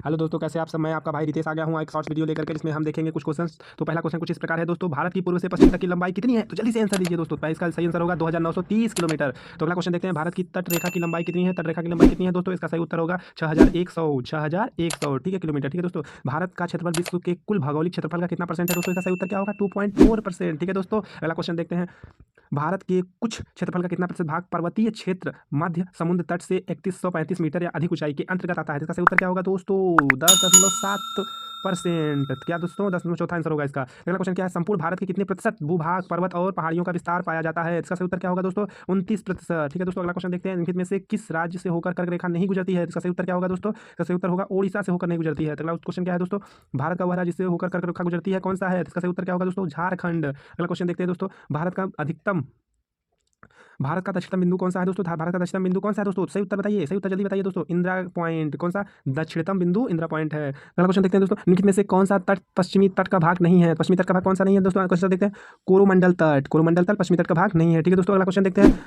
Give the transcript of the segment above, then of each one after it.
Hello दोस्तों, कैसे आप सब। मैं आपका भाई रितेश आ गया हूँ एक शॉर्ट्स वीडियो लेकर के, जिसमें हम देखेंगे कुछ क्वेश्चंस। तो पहला क्वेश्चन कुछ इस प्रकार है दोस्तों, भारत की पूर्व से पश्चिम तक की लंबाई कितनी है? तो जल्दी से आंसर दीजिए दोस्तों। इसका सही आंसर होगा 2930 किलोमीटर। तो अगला क्वेश्चन देखते हैं, भारत की तट रेखा की लंबाई कितनी है? तट रेखा की लंबाई कितनी है दोस्तों? इसका सही उत्तर होगा 6100 ठीक है किलोमीटर। ठीक है दोस्तों, भारत का क्षेत्रफल विश्व के कुल भौगोलिक क्षेत्रफल का कितना परसेंट है दोस्तों? इसका सही उत्तर क्या होगा? 2.4%। ठीक है दोस्तों, अगला क्वेश्चन देखते हैं, भारत के कुछ क्षेत्रफल का कितना प्रतिशत भाग पर्वतीय क्षेत्र मध्य समुद्र तट से 3135 मीटर या अधिक ऊंचाई के अंतर्गत आता है? इसका सही उत्तर क्या होगा दोस्तों? 10.7%। क्या दोस्तों? 10 चौथा आंसर होगा इसका। अगला क्वेश्चन क्या है, संपूर्ण भारत के कितने प्रतिशत भूभाग पर्वत और पहाड़ियों का विस्तार पाया जाता है? इसका सही उत्तर क्या होगा दोस्तों? 29%। ठीक है दोस्तों, अगला क्वेश्चन देखते हैं, निम्नलिखित में से किस राज्य से होकर कर्क रेखा नहीं गुजरती है? इसका सही उत्तर क्या होगा दोस्तों? इसका सही उत्तर होगा ओडिशा से होकर नहीं गुजरती है। अगला क्वेश्चन क्या है दोस्तों, भारत का वह राज्य जिससे होकर कर्क रेखा गुजरती है कौन सा है? इसका सही उत्तर क्या होगा दोस्तों? झारखंड। अगला क्वेश्चन देखते हैं दोस्तों, भारत का दक्षिणतम बिंदु कौन सा है दोस्तों? भारत का दक्षिणतम बिंदु कौन सा है दोस्तों? सही उत्तर बताइए, सही उत्तर जल्दी बताइए दोस्तों। इंदिरा पॉइंट। कौन सा दक्षिणतम बिंदु? इंदिरा पॉइंट है। अगला क्वेश्चन देखते हैं दोस्तों, निम्नलिखित में से कौन सा तट पश्चिमी तट का भाग नहीं है? पश्चिमी तट का भाग कौन सा नहीं है दोस्तों? क्वेश्चन देखते हैं, कोरोमंडल तट। कोरोमंडल तट पश्चिमी तट का भाग नहीं है। ठीक है दोस्तों, अगला क्वेश्चन देखते हैं,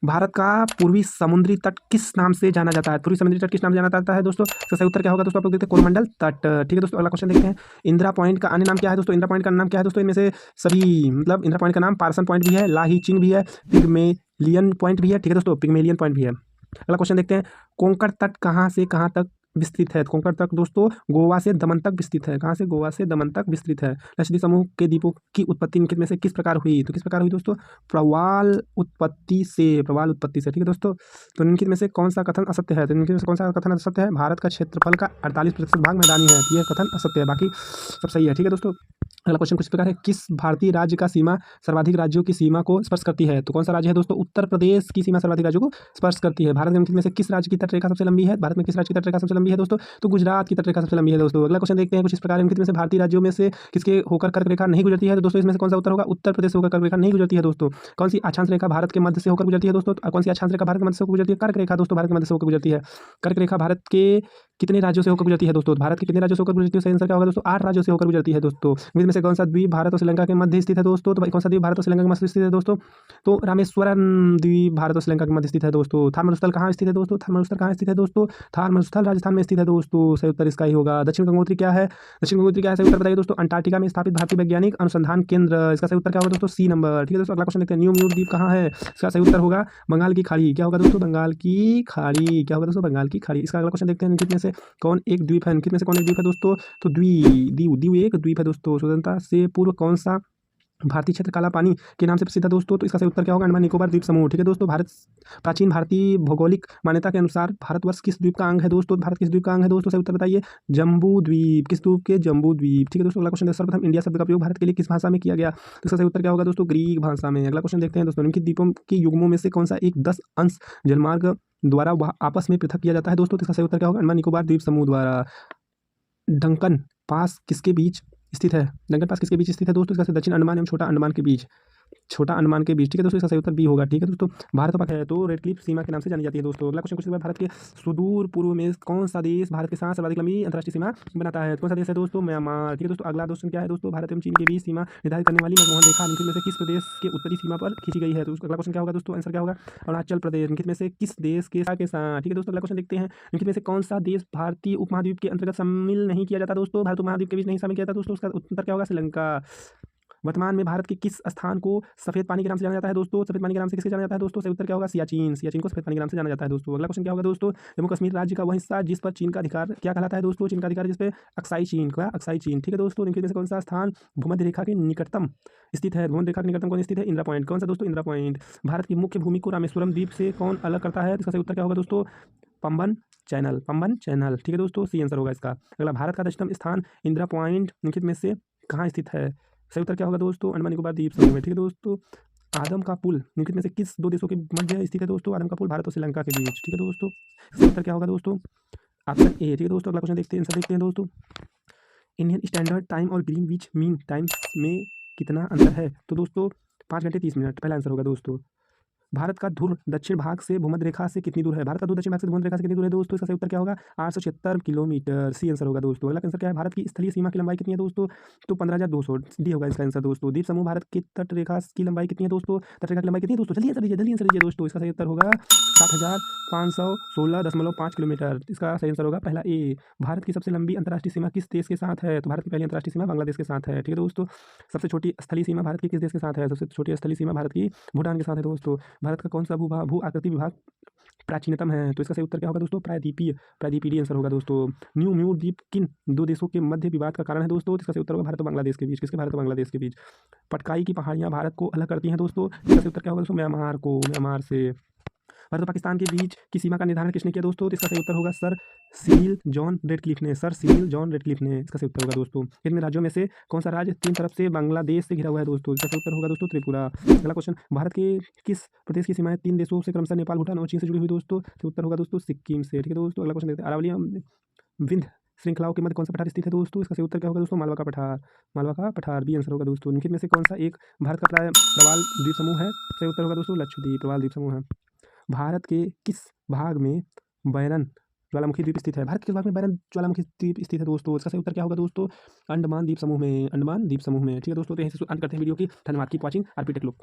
भारत का पूर्वी समुद्री तट किस नाम से जाना जाता है? पूर्वी समुद्री तट किस नाम से जाना जाता है दोस्तों? इसका सही उत्तर क्या होगा दोस्तों? आप लोग देखते हैं कोरोमंडल तट। ठीक है दोस्तों, अगला क्वेश्चन देखते हैं, इंदिरा पॉइंट का अन्य नाम क्या है दोस्तों? इंदिरा पॉइंट का नाम क्या है दोस्तों? इनमें से सभी मतलब इंदिरा पॉइंट का नाम पार्सन पॉइंट भी है, लाहीचिंग भी है, पिग्मेलियन पॉइंट भी है। ठीक है दोस्तों, पिग्मेलियन पॉइंट भी है। अगला क्वेश्चन देखते हैं, कोंकण तट कहाँ से कहाँ तक विस्तृत है? कोंकण तट दोस्तों गोवा से दमन तक विस्तृत है। कहाँ से? गोवा से दमन तक विस्तृत है। लक्षद्वीप समूह के द्वीपों की उत्पत्ति निम्नलिखित में से किस प्रकार हुई? तो किस प्रकार हुई दोस्तों? प्रवाल उत्पत्ति से। प्रवाल उत्पत्ति से। ठीक है दोस्तों, तो निम्नलिखित में से कौन सा कथन असत्य है? तो निम्नलिखित में से कौन सा कथन असत्य है? भारत का क्षेत्रफल का 48% भाग मैदानी है। यह कथन असत्य है, बाकी सब सही है। ठीक है दोस्तों, अगला क्वेश्चन कुछ प्रकार है, किस भारतीय राज्य का सीमा सर्वाधिक राज्यों की सीमा को स्पर्श करती है? तो कौन सा राज्य है दोस्तों? उत्तर प्रदेश की सीमा सर्वाधिक राज्यों को स्पर्श करती है। भारत में से किस राज्य की तट रेखा सबसे लंबी है? भारत में किस राज्य की तट रेखा सबसे लंबी है दोस्तों? तो गुजरात की तट रेखा सबसे लंबी है दोस्तों। अगला क्वेश्चन देखते हैं, कुछ इस प्रकार, निम्नलिखित में से भारतीय राज्यों में से किसके होकर कर्क रेखा नहीं गुजरती है? तो दोस्तों इसमें से कौन सा उत्तर होगा? उत्तर प्रदेश से होकर कर्क रेखा नहीं गुजरती है दोस्तों। कौन सी अक्षांश रेखा भारत के मध्य से होकर गुजरती है दोस्तों? कौन सी अक्षांश रेखा भारत के मध्य से होकर गुजरती है? कर्क रेखा दोस्तों भारत के मध्य से होकर गुजरती है। कर्क रेखा भारत के कितने राज्यों से होकर गुजरती है दोस्तों? भारत के कितने राज्यों से होकर गुजरती है? सही आंसर क्या होगा दोस्तों? 8 राज्यों से होकर गुजरती है दोस्तों। इनमें से कौन सा द्वीप भारत और श्रीलंका के मध्य स्थित है दोस्तों? तो भाई कौन सा द्वीप भारत और श्रीलंका के मध्य स्थित है दोस्तों? तो रामेश्वरम द्वीप भारत और श्रीलंका के मध्य स्थित है दोस्तों। थार मरुस्थल कहाँ स्थित है दोस्तों? थार मरुस्थल कहाँ स्थित है दोस्तों? थार मरुस्थल राजस्थान में स्थित है दोस्तों। सही उत्तर इसका ही होगा। दक्षिण गंगोत्री क्या है? दक्षिण गंगोत्री क्या है? सही उत्तर बताइए दोस्तों। अंटार्कटिका में स्थापित भारतीय वैज्ञानिक अनुसंधान केंद्र। इसका सही उत्तर क्या होगा दोस्तों? C number. ठीक है दोस्तों, अगला क्वेश्चन देखते हैं, न्यू म्यूर द्वीप कहाँ है? इसका सही उत्तर होगा बंगाल की खाड़ी। क्या होगा दोस्तों? बंगाल की खाड़ी। क्या होगा दोस्तों? बंगाल की खाड़ी। इसका अगला क्वेश्चन देखते हैं, निम्नलिखित में से कौन एक द्वीप है? निम्नलिखित में से कौन एक द्वीप है दोस्तों? तो द्वीप एक द्वीप है दोस्तों। स्वतंत्रता से पूर्व कौन सा भारतीय क्षेत्र काला पानी के नाम से प्रसिद्ध है दोस्तों? तो इसका सही उत्तर क्या होगा? अंडमान निकोबार द्वीप समूह। ठीक है दोस्तों, भारत प्राचीन भारतीय भौगोलिक मान्यता के अनुसार भारतवर्ष किस द्वीप का अंग है दोस्तों? भारत किस द्वीप का अंग है दोस्तों? सही उत्तर बताइए। जम्बू द्वीप। किस द्वीप के? जम्बू द्वीप। ठीक है दोस्तों, अगला क्वेश्चन, सर्वप्रथम इंडिया शब्द का प्रयोग भारत के लिए किस भाषा में किया गया? तो इसका सही उत्तर क्या होगा दोस्तों? ग्रीक भाषा में। अगला क्वेश्चन देखते हैं दोस्तों, निम्नलिखित द्वीपों के युग्मों में से कौन सा एक 10 अंश जलमार्ग द्वारा आपस में पृथक किया जाता है दोस्तों? तो इसका सही उत्तर क्या होगा? अंडमान निकोबार द्वीप समूह द्वारा। डंकन पास किसके बीच स्थित है? डंकन पास किसके बीच स्थित है दोस्तों? इसका दक्षिण अंडमान एवं छोटा अंडमान के बीच। छोटा अंडमान के बीच। ठीक है दोस्तों, इसका सही उत्तर बी होगा। ठीक है दोस्तों, भारत पाक है तो रेड क्लिफ सीमा के नाम से जानी जाती है दोस्तों। अगला क्वेश्चन कुछ भारत के सुदूर पूर्व में कौन सा देश भारत के साथ सर्वाधिक लंबी अंतर्राष्ट्रीय सीमा बनाता है? कौन सा देश है दोस्तों? म्यांमार। ठीक है दोस्तों, अगला क्वेश्चन क्या है दोस्तों, भारत एवं चीन के बीच सीमा निर्धारित करने वाली मनमोहन रेखा निम्नलिखित में से किस प्रदेश के उत्तरी सीमा पर खींची गई है? तो अगला क्वेश्चन क्या होगा दोस्तों? आंसर क्या होगा? अरुणाचल प्रदेश। निम्नलिखित में से किस देश के साथ? ठीक है दोस्तों, अगला क्वेश्चन देखते हैं, निम्नलिखित में से कौन सा देश भारतीय उपमहाद्वीप के अंतर्गत शामिल नहीं किया जाता दोस्तों? भारत उपमहाद्वीप के बीच नहीं शामिल किया जाता दोस्तों। उसका उत्तर क्या होगा? श्रीलंका। वर्तमान में भारत के किस स्थान को सफेद पानी के नाम से जाना जाता है दोस्तों? सफेद पानी के नाम से किसे जाना जाता है दोस्तों? सही उत्तर क्या होगा? सियाचिन। सियाचिन को सफेद पानी के नाम से जाना जाता है दोस्तों। अगला क्वेश्चन क्या होगा दोस्तों, जम्मू कश्मीर राज्य का वह हिस्सा जिस पर चीन का अधिकार क्या कहलाता है दोस्तों? चीन का अधिकार जिस पे अक्साई चीन का अक्साई चीन। ठीक है दोस्तों, निम्नलिखित में से कौन सा स्थान भूमध्य रेखा के निकटतम स्थित है? भूमध्य रेखा के निकटतम कौन स्थित है? इंदिरा पॉइंट। कौन सा दोस्तों? इंदिरा पॉइंट। भारत की मुख्य भूमि को रामेश्वरम द्वीप से कौन अलग करता है? इसका सही उत्तर क्या होगा दोस्तों? पंबन चैनल। पंबन चैनल। ठीक है दोस्तों, सी आंसर होगा इसका। अगला, भारत का दक्षिणतम स्थान इंदिरा पॉइंट निम्नलिखित में से कहाँ स्थित है? सही उत्तर क्या होगा दोस्तों? अंडमान निकोबार द्वीप समूह में। ठीक है दोस्तों, आदम का पुल निम्नलिखित में से किस दो देशों के मध्य स्थित है दोस्तों? आदम का पुल भारत और श्रीलंका के बीच। ठीक है दोस्तों, सही उत्तर क्या होगा दोस्तों? Option A. ठीक है दोस्तों, अगला क्वेश्चन देखते हैं, आंसर देखते हैं दोस्तों, इंडियन स्टैंडर्ड टाइम और ग्रीनविच मीन टाइम में कितना अंतर है? तो दोस्तों 5 घंटे 30 मिनट पहला आंसर होगा दोस्तों। भारत का ध्रुव दक्षिण भाग से भूमध्य रेखा से कितनी दूर है? भारत का ध्रुव दक्षिण भाग से भूमध्य रेखा से कितनी दूर है दोस्तों? इसका सही उत्तर क्या होगा? 876 किलोमीटर। सी आंसर होगा दोस्तों। अगला आंसर क्या है? भारत की स्थलीय सीमा की लंबाई कितनी है दोस्तों? तो 15,200 डी होगा इसका आंसर दोस्तों। द्वीप समूह भारत की तट रेखा की लंबाई कितनी है दोस्तों? तट रेखा की लंबाई कितनी है दोस्तों? जल्दी आंसर दीजिए, जल्दी आंसर दीजिए दोस्तों। इसका सही उत्तर होगा 7,516.5 किलोमीटर। इसका सही आंसर होगा पहला ए। भारत की सबसे लंबी अंतर्राष्ट्रीय सीमा किस देश के साथ है? तो भारत की पहली अंतर्राष्ट्रीय सीमा बांग्लादेश के साथ है। ठीक है दोस्तों। सबसे छोटी स्थलीय सीमा भारत की किस देश के साथ है? सबसे छोटी स्थलीय सीमा भारत की भूटान के साथ है दोस्तों। भारत का कौन सा भू आकृति विभाग प्राचीनतम है? तो इसका सही उत्तर क्या होगा दोस्तों? प्रायद्वीपीय। प्रायद्वीपीय डी आंसर होगा दोस्तों। न्यू म्यू द्वीप किन दो देशों के मध्य विवाद का कारण है दोस्तों? तो इसका सही उत्तर होगा भारत और बांग्लादेश के बीच। किसके? भारत और बांग्लादेश के बीच। पटकाई की पहाड़ियां भारत को अलग करती हैं दोस्तों। इसका सही उत्तर क्या होगा दोस्तों? म्यांमार को, म्यांमार से। भारत और पाकिस्तान के बीच की सीमा का निर्धारण किसने किया दोस्तों? तो इसका सही उत्तर होगा सर सिरिल जॉन रेडक्लिफ ने। सर सिरिल जॉन रेडक्लिफ ने। इसका सही उत्तर होगा दोस्तों। कितने राज्यों में से कौन सा राज्य तीन तरफ से बांग्लादेश से घिरा हुआ है दोस्तों? इसका सही उत्तर होगा दोस्तों त्रिपुरा। अगला क्वेश्चन, भारत के किस प्रदेश की सीमाएं तीन देशों से क्रमशः नेपाल, भूटान और चीन से जुड़ी हुई दोस्तों? तो उत्तर होगा दोस्तों सिक्किम से। ठीक है दोस्तों। अगला क्वेश्चन देखते हैं, अरावली विंध्य श्रृंखलाओं के मध्य कौन सा पठार स्थित है दोस्तों? इसका सही उत्तर क्या होगा दोस्तों? मालवा का पठार। मालवा का पठार बी आंसर होगा दोस्तों। निम्नलिखित में से कौन सा एक भारत का प्रवाल द्वीप समूह है? सही उत्तर होगा दोस्तों लक्षद्वीप। प्रवाल द्वीप समूह है। भारत के किस भाग में बैरन ज्वालामुखी द्वीप स्थित है? भारत के किस भाग में बैरन ज्वालामुखी द्वीप स्थित है दोस्तों? इसका सही उत्तर क्या होगा दोस्तों? अंडमान द्वीप समूह में। अंडमान द्वीप समूह में। ठीक है दोस्तों। तो यहीं से अंत करते हैं वीडियो की। धन्यवाद। Keep watching RP tech look.